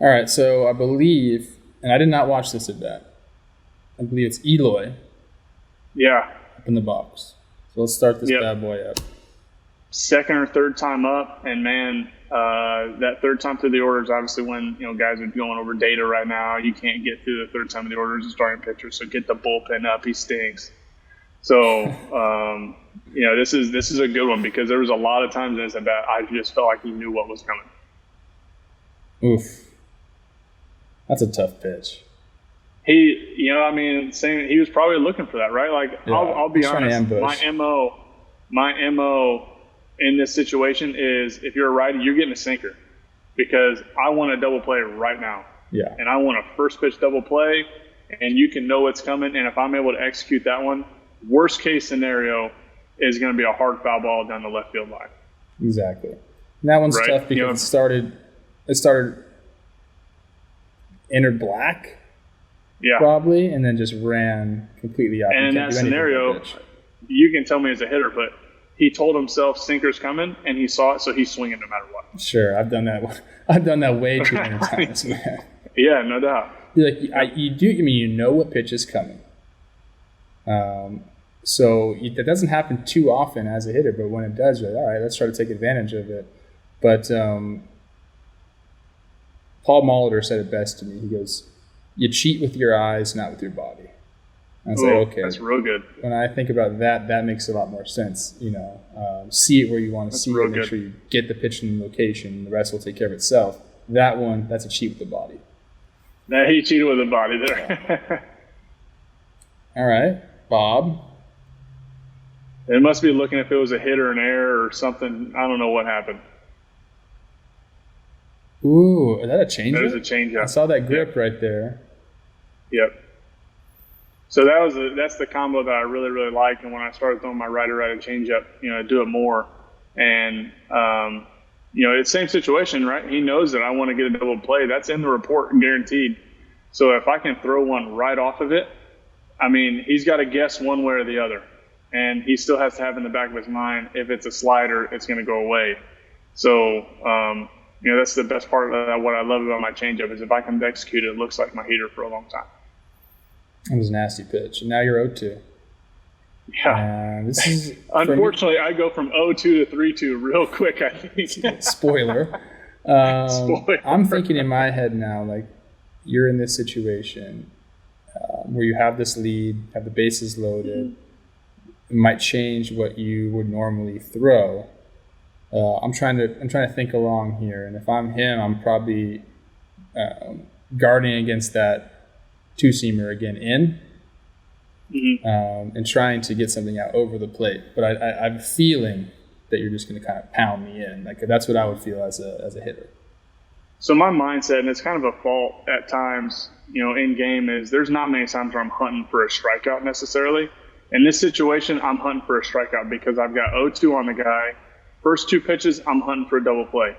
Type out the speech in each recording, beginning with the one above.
All right, so I believe, and I did not watch this at bat. I believe it's Eloy. Yeah. Up in the box. So let's start this bad boy up. Second or third time up, and man, that third time through the orders, obviously when guys are going over data right now, you can't get through the third time of the orders as a starting pitcher. So get the bullpen up. He stinks. So this is a good one because there was a lot of times in this at bat I just felt like he knew what was coming. Oof, that's a tough pitch. He, saying he was probably looking for that, right? Like I'll be honest, my mo in this situation is if you're a righty, you're getting a sinker because I want a double play right now. Yeah. And I want a first pitch double play, and you can know what's coming. And if I'm able to execute that one, worst case scenario is going to be a hard foul ball down the left field line. Exactly. And that one's tough because it started entered black. Yeah. Probably, and then just ran completely out. And in that scenario, you can tell me as a hitter, but he told himself sinker's coming, and he saw it, so he's swinging no matter what. Sure, I've done that. I've done that way too many times, man. Yeah, no doubt. You know what pitch is coming. So that doesn't happen too often as a hitter, but when it does, you're like, all right, let's try to take advantage of it. But Paul Molitor said it best to me. He goes, "You cheat with your eyes, not with your body." I was like, okay, that's real good. When I think about that, that makes a lot more sense. See it where you want to see it. Make sure you get the pitch in the location, and the rest will take care of itself. That one, that's a cheat with the body. That he cheated with the body there. All right, Bob. It must be looking if it was a hit or an error or something. I don't know what happened. Ooh, is that a changeup? That is a changeup. I saw that grip right there. Yep. So that's the combo that I really, really like. And when I started throwing my righty changeup, I do it more. And, it's the same situation, right? He knows that I want to get a double play. That's in the report, guaranteed. So if I can throw one right off of it, he's got to guess one way or the other. And he still has to have in the back of his mind, if it's a slider, it's going to go away. So, that's the best part of what I love about my changeup is if I can execute it, it looks like my heater for a long time. That was a nasty pitch. And now you're 0-2. Yeah. This is unfortunately, I go from 0-2 to 3-2 real quick, I think. Spoiler. Spoiler. I'm thinking in my head now, like, you're in this situation where you have this lead, have the bases loaded. Mm-hmm. It might change what you would normally throw. I'm trying to think along here, and if I'm him, I'm probably guarding against that two-seamer again in, and trying to get something out over the plate. But I have a feeling that you're just going to kind of pound me in. Like that's what I would feel as a hitter. So my mindset, and it's kind of a fault at times, in game, is there's not many times where I'm hunting for a strikeout necessarily. In this situation, I'm hunting for a strikeout because I've got 0-2 on the guy. First two pitches, I'm hunting for a double play.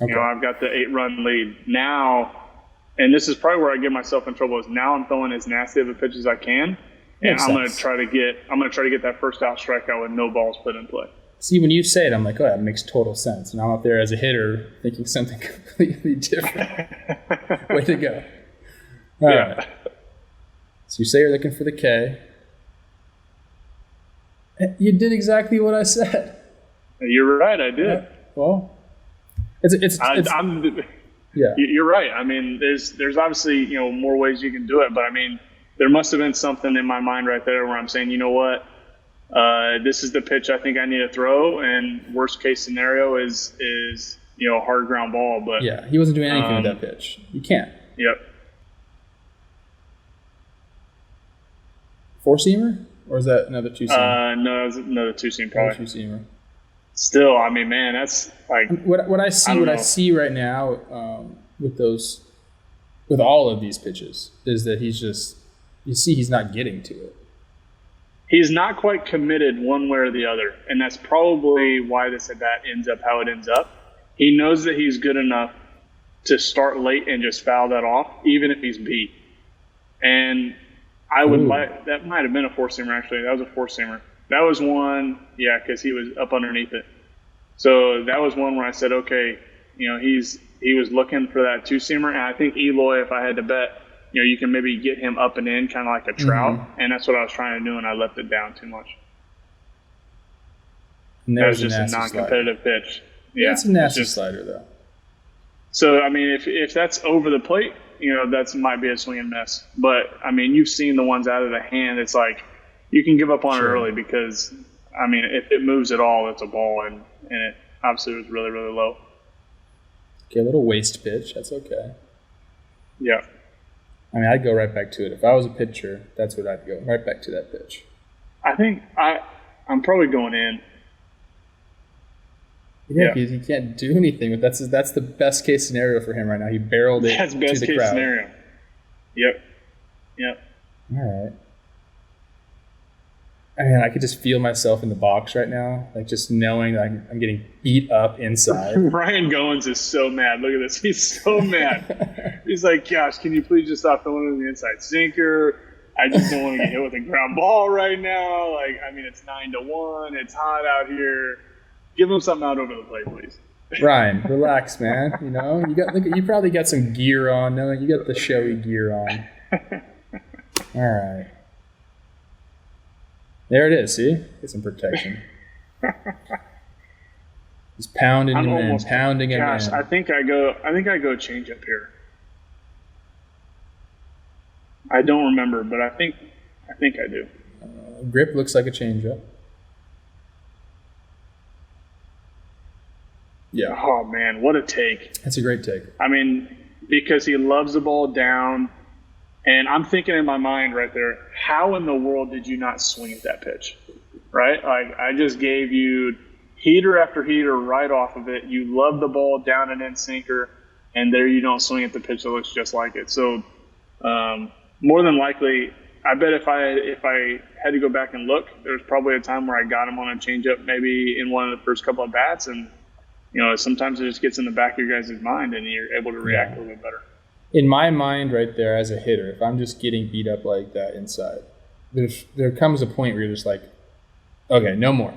Okay. I've got the 8-run lead. Now, and this is probably where I get myself in trouble, is now I'm throwing as nasty of a pitch as I can. And I'm going to try to get that first out strikeout with no balls put in play. See, when you say it, I'm like, oh, that makes total sense. And I'm up there as a hitter thinking something completely different. Way to go. All right. So you say you're looking for the K. You did exactly what I said. You're right, I did. Well, it's yeah. You're right. There's obviously more ways you can do it, but there must have been something in my mind right there where I'm saying, you know what, this is the pitch I think I need to throw, and worst case scenario is hard ground ball. But yeah, he wasn't doing anything with that pitch. You can't. Yep. 4-seamer, or is that another 2-seamer? No, it was another 2-seam probably. 2-seamer. Still, man, that's like what I see right now with all of these pitches is that he's not getting to it. He's not quite committed one way or the other, and that's probably why this at bat ends up how it ends up. He knows that he's good enough to start late and just foul that off, even if he's beat. And I would that might have been a 4-seamer actually. That was a 4-seamer. That was one, because he was up underneath it. So that was one where I said, okay, he's he was looking for that two-seamer. And I think Eloy, if I had to bet, you can maybe get him up and in kind of like a Trout. Mm-hmm. And that's what I was trying to do, and I left it down too much. And that was just a non-competitive pitch. Yeah, it's a nasty slider, though. So, I mean, if that's over the plate, that might be a swing and miss. But, I mean, you've seen the ones out of the hand. It's like you can give up on it early because, I mean, if it moves at all, it's a ball. And it obviously was really, really low. Okay, a little waste pitch. That's okay. Yeah. I mean, I'd go right back to it. If I was a pitcher, that's what I'd go. Right back to that pitch. I think I'm probably going in. Yeah, because he can't do anything. But that's the best case scenario for him right now. He barreled it that's to the best case crowd. scenario. Yep. All right. I mean, I could just feel myself in the box right now, like just knowing that I'm getting beat up inside. Ryan Goins is so mad. Look at this. He's so mad. He's like, gosh, can you please just stop throwing it in the inside sinker? I just don't want to get hit with a ground ball right now. Like, I mean, it's 9-1. It's hot out here. Give him something out over the plate, please. Ryan, relax, man. You probably got some gear on. No, you got the showy gear on. All right. There it is. See, get some protection. He's pounding him in, pounding him in. Gosh, I think I go change up here. I don't remember, but I think I do. Grip looks like a changeup. Yeah. Oh man, what a take! That's a great take. I mean, because he loves the ball down, and I'm thinking in my mind right there, how in the world did you not swing at that pitch? Right? Like, I just gave you heater after heater right off of it. You love the ball down and in sinker, and there you don't swing at the pitch that looks just like it. So, more than likely, I bet if I had to go back and look, there's probably a time where I got him on a changeup maybe in one of the first couple of bats, and sometimes it just gets in the back of your guys' mind, and you're able to react a little bit better. In my mind right there as a hitter, if I'm just getting beat up like that inside, there comes a point where you're just like, okay, no more.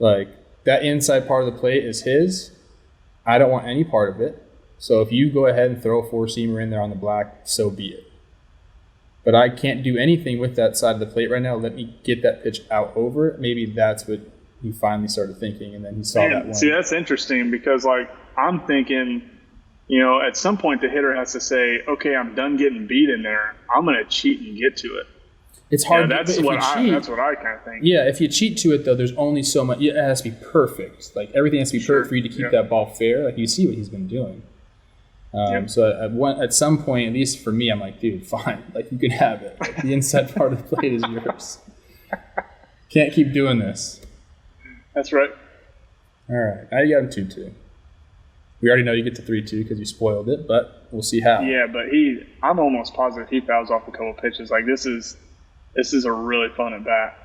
Like, that inside part of the plate is his. I don't want any part of it. So if you go ahead and throw a four-seamer in there on the black, so be it. But I can't do anything with that side of the plate right now. Let me get that pitch out over it. Maybe that's what he finally started thinking, and then he saw that one. See, that's interesting because, like, I'm thinking, at some point the hitter has to say, okay, I'm done getting beat in there. I'm going to cheat and get to it. It's hard. That's what I kind of think. Yeah, if you cheat to it, though, there's only so much. It has to be perfect. Like, everything has to be perfect for you to keep that ball fair. Like, you see what he's been doing. So at some point, at least for me, I'm like, dude, fine. Like, you can have it. Like, the inside part of the plate is yours. Can't keep doing this. That's right. All right. Now you got him 2-2. We already know you get to 3-2 because you spoiled it, but we'll see how. Yeah, but I'm almost positive he fouls off a couple pitches. Like, this is a really fun at bat.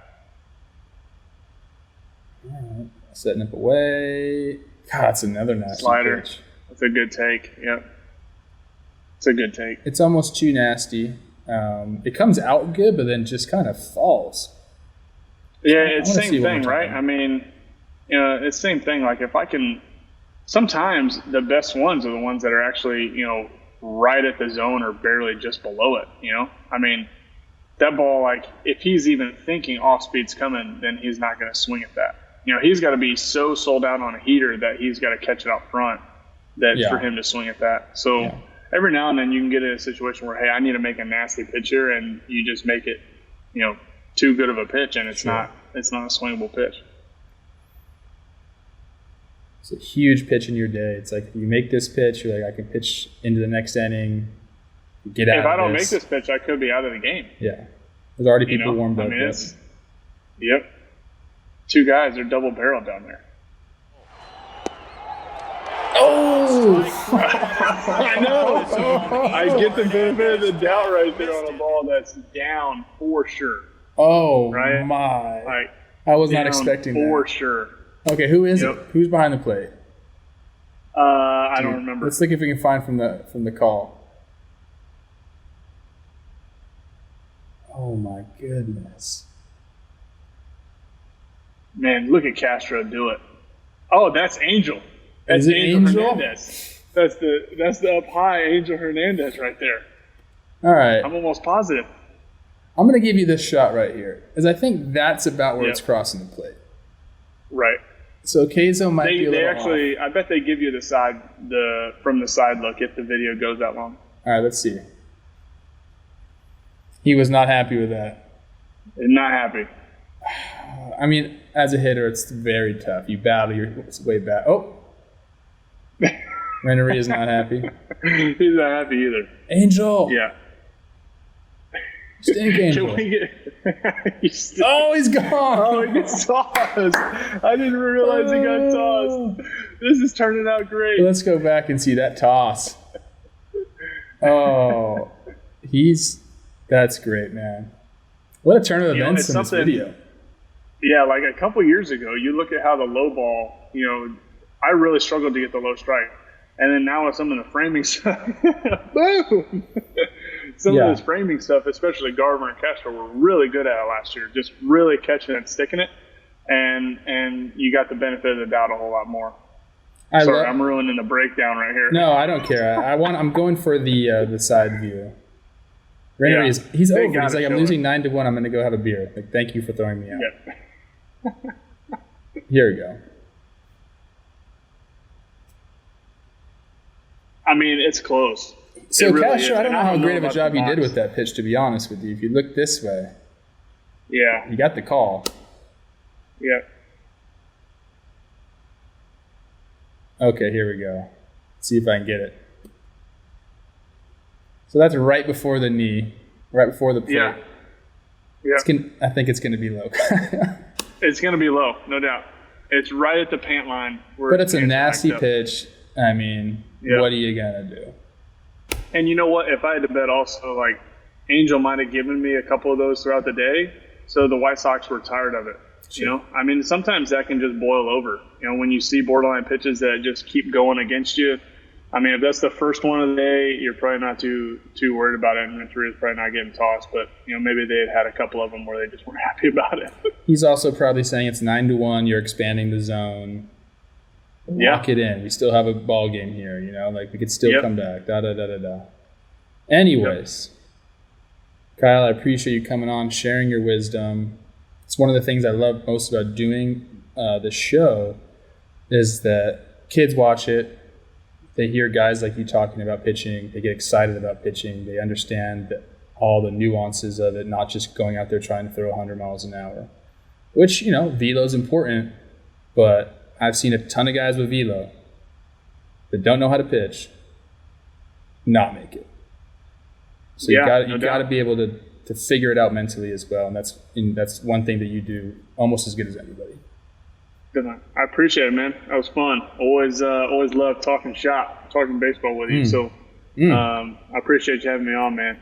All right. Setting up away. God, that's another nasty slider. Pitch. That's a good take. Yep. It's a good take. It's almost too nasty. It comes out good, but then just kind of falls. Yeah, it's the same thing, right? I mean, it's the same thing. Like, if I can – sometimes the best ones are the ones that are actually, right at the zone or barely just below it, I mean, that ball, like, if he's even thinking off speed's coming, then he's not going to swing at that. He's got to be so sold out on a heater that he's got to catch it out front for him to swing at that. So every now and then you can get in a situation where, hey, I need to make a nasty pitch here, and you just make it, too good of a pitch, and it's not a swingable pitch. It's a huge pitch in your day. It's like, you make this pitch, you're like, I can pitch into the next inning, get out of this. If I don't make this pitch, I could be out of the game. Yeah. There's already people warmed up. Yep. Two guys are double barreled down there. Oh! I know. I get the benefit of the doubt right there on a ball that's down for sure. Oh, right? my. Like, I was not expecting that. For sure. Okay, who is it? Who's behind the plate? I don't remember. Let's look if we can find from the call. Oh, my goodness. Man, look at Castro do it. Oh, that's Angel. That's Is it Angel? Hernandez. That's the up high Angel Hernandez right there. All right. I'm almost positive. I'm going to give you this shot right here, because I think that's about where it's crossing the plate. Right. So Keizo might be a little actually, off. I bet they give you from the side look if the video goes that long. All right, let's see. He was not happy with that. Not happy. I mean, as a hitter, it's very tough. You battle your way back. Oh. Rennery is not happy. He's not happy either. Angel. Yeah. Stink Angel. Can we get... Oh, he's gone. Oh, he gets tossed. I didn't realize he got tossed. This is turning out great. Let's go back and see that toss. Oh, that's great, man. What a turn of events in this video. Yeah, like a couple years ago, you look at how the low ball, I really struggled to get the low strike. And then now with some of the framing stuff, boom! Some of this framing stuff, especially Garver and Castro, were really good at it last year. Just really catching it and sticking it. And you got the benefit of the doubt a whole lot more. Sorry, I'm ruining the breakdown right here. No, I don't care. I'm going for the side view. Rennery he's over. He's like, I'm losing 9-1. I'm going to go have a beer. Like, thank you for throwing me out. Yep. Here we go. I mean, it's close. So, really Castro, I don't know how great of a job you did with that pitch, to be honest with you. If you look this way, you got the call. Yep. Okay, here we go. Let's see if I can get it. So that's right before the knee, right before the plate. Yeah. I think it's going to be low. It's going to be low, no doubt. It's right at the pant line. But it's a nasty pitch. I mean, what are you going to do? And you know what? If I had to bet also, like, Angel might have given me a couple of those throughout the day, so the White Sox were tired of it. Sure. I mean, sometimes that can just boil over. When you see borderline pitches that just keep going against you, I mean, if that's the first one of the day, you're probably not too worried about it, and Ventura is probably not getting tossed. But maybe they had a couple of them where they just weren't happy about it. He's also probably saying it's 9-1. You're expanding the zone. Lock it in. We still have a ball game here. Like we could still come back. Anyways, Kyle, I appreciate you coming on, sharing your wisdom. It's one of the things I love most about doing the show is that kids watch it. They hear guys like you talking about pitching. They get excited about pitching. They understand all the nuances of it, not just going out there trying to throw 100 miles an hour, which, velo's important, but I've seen a ton of guys with velo that don't know how to pitch not make it. So you got to be able to figure it out mentally as well, and that's one thing that you do almost as good as anybody. I appreciate it, man. That was fun. Always love talking baseball with you. So I appreciate you having me on, man.